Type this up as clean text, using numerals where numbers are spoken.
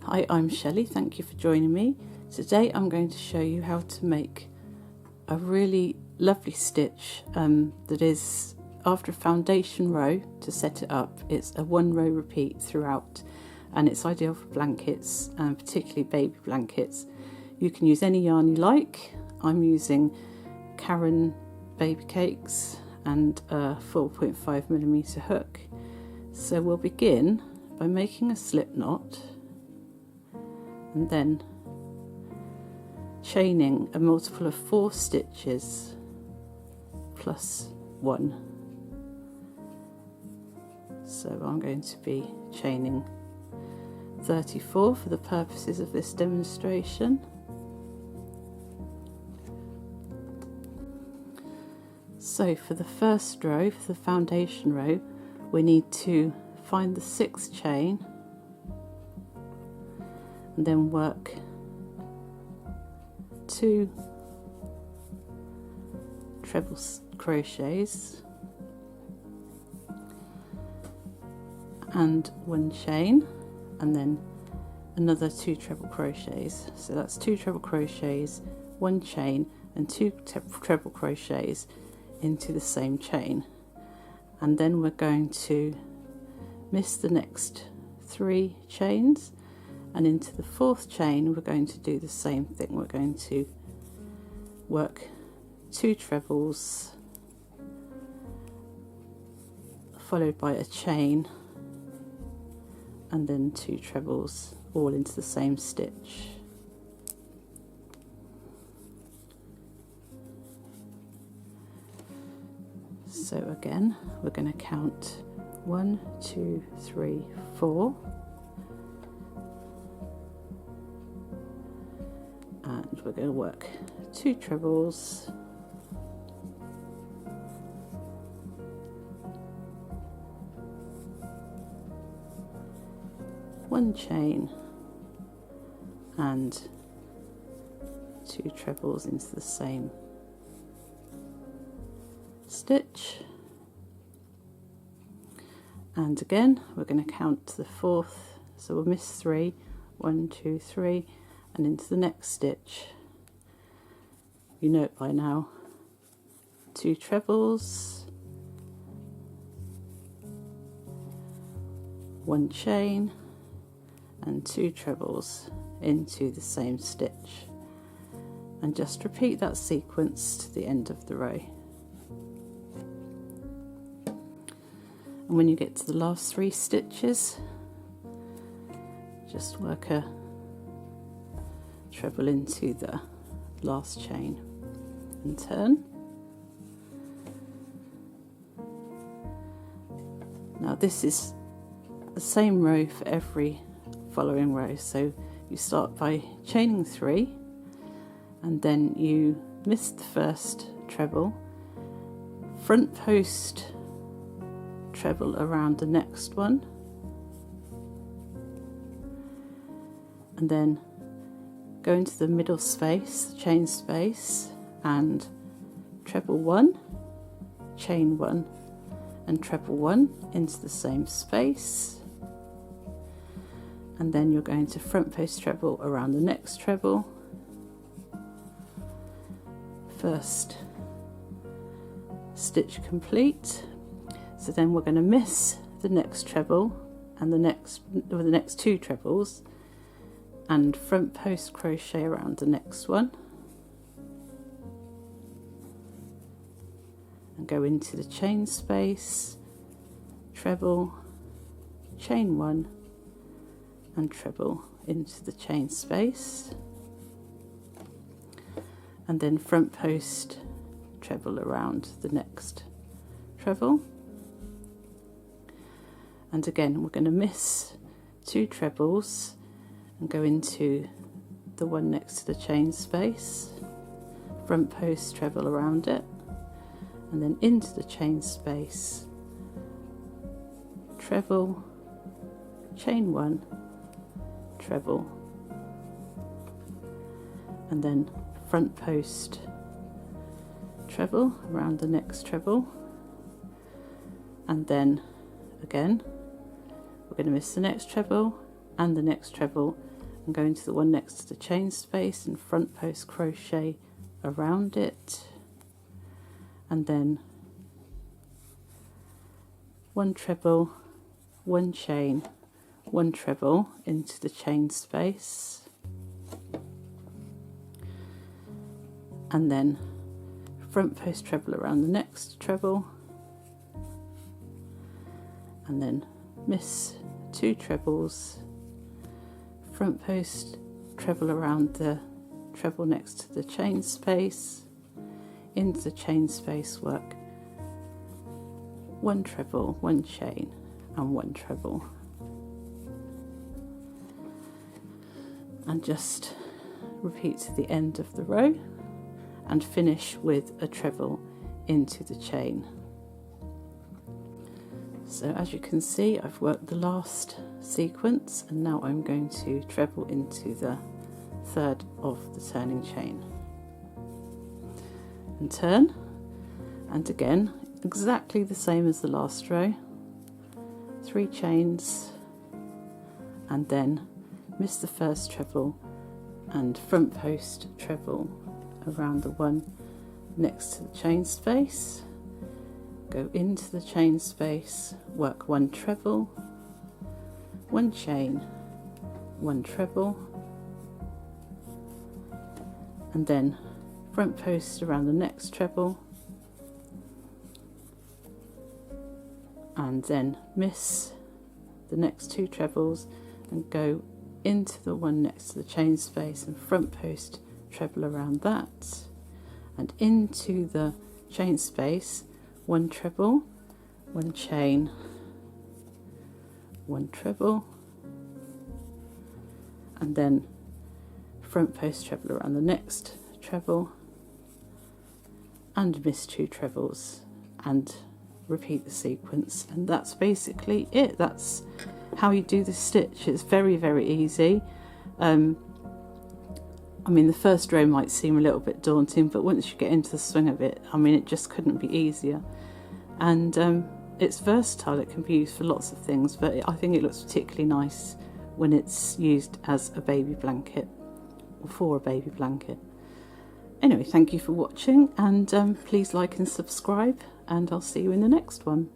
Hi, I'm Shelley, thank you for joining me. Today I'm going to show you how to make a really lovely stitch that is after a foundation row. To set it up, it's a 1 row repeat throughout, and it's ideal for blankets, and particularly baby blankets. You can use any yarn you like. I'm using Caron Baby Cakes and a 4.5mm hook. So we'll begin by making a slip knot and then chaining a multiple of 4 stitches plus 1. So I'm going to be chaining 34 for the purposes of this demonstration. So for the first row, for the foundation row, we need to find the 6th chain and then work 2 treble crochets and 1 chain, and then another 2 treble crochets. So that's 2 treble crochets, 1 chain and 2 treble crochets into the same chain, and then we're going to miss the next 3 chains, and into the 4th chain we're going to do the same thing. We're going to work 2 trebles followed by a chain and then 2 trebles all into the same stitch. So again, we're going to count 1, 2, 3, 4, and we're going to work 2 trebles, one chain and 2 trebles into the same stitch. And again, we're going to count to the 4th, so we'll miss 3, 1, 2, 3, and into the next stitch. You know it by now. 2 trebles, 1 chain, and 2 trebles into the same stitch. And just repeat that sequence to the end of the row. And when you get to the last 3 stitches, just work a treble into the last chain and turn. Now this is the same row for every following row, so you start by chaining 3 and then you miss the first treble, front post treble around the next one, and then go into the middle space, the chain space, and treble 1, chain 1 and treble 1 into the same space, and then you're going to front post treble around the next treble, first stitch complete. So then we're going to miss the next treble and the next 2 trebles and front post crochet around the next one and go into the chain space, treble, chain 1 and treble into the chain space, and then front post treble around the next treble. And again, we're going to miss 2 trebles and go into the one next to the chain space, front post treble around it, and then into the chain space, treble, chain 1, treble, and then front post treble around the next treble, and then again we're going to miss the next treble and the next treble and go into the one next to the chain space and front post crochet around it, and then 1 treble, 1 chain, 1 treble into the chain space, and then front post treble around the next treble, and then miss 2 trebles, front post treble around the treble next to the chain space, into the chain space, work 1 treble, 1 chain and 1 treble, and just repeat to the end of the row and finish with a treble into the chain. So as you can see, I've worked the last sequence, and now I'm going to treble into the third of the turning chain and turn, and again exactly the same as the last row, 3 chains, and then miss the first treble and front post treble around the one next to the chain space, go into the chain space, work 1 treble, 1 chain, 1 treble, and then front post around the next treble, and then miss the next 2 trebles and go into the one next to the chain space and front post treble around that, and into the chain space, 1 treble, 1 chain, 1 treble, and then front post treble around the next treble and miss 2 trebles and repeat the sequence, and that's basically it. That's how you do this stitch. It's very, very easy. I mean, the first row might seem a little bit daunting, but once you get into the swing of it, I mean, it just couldn't be easier. And it's versatile. It can be used for lots of things, but I think it looks particularly nice when it's used as a baby blanket or for a baby blanket. Anyway, thank you for watching, and please like and subscribe, and I'll see you in the next one.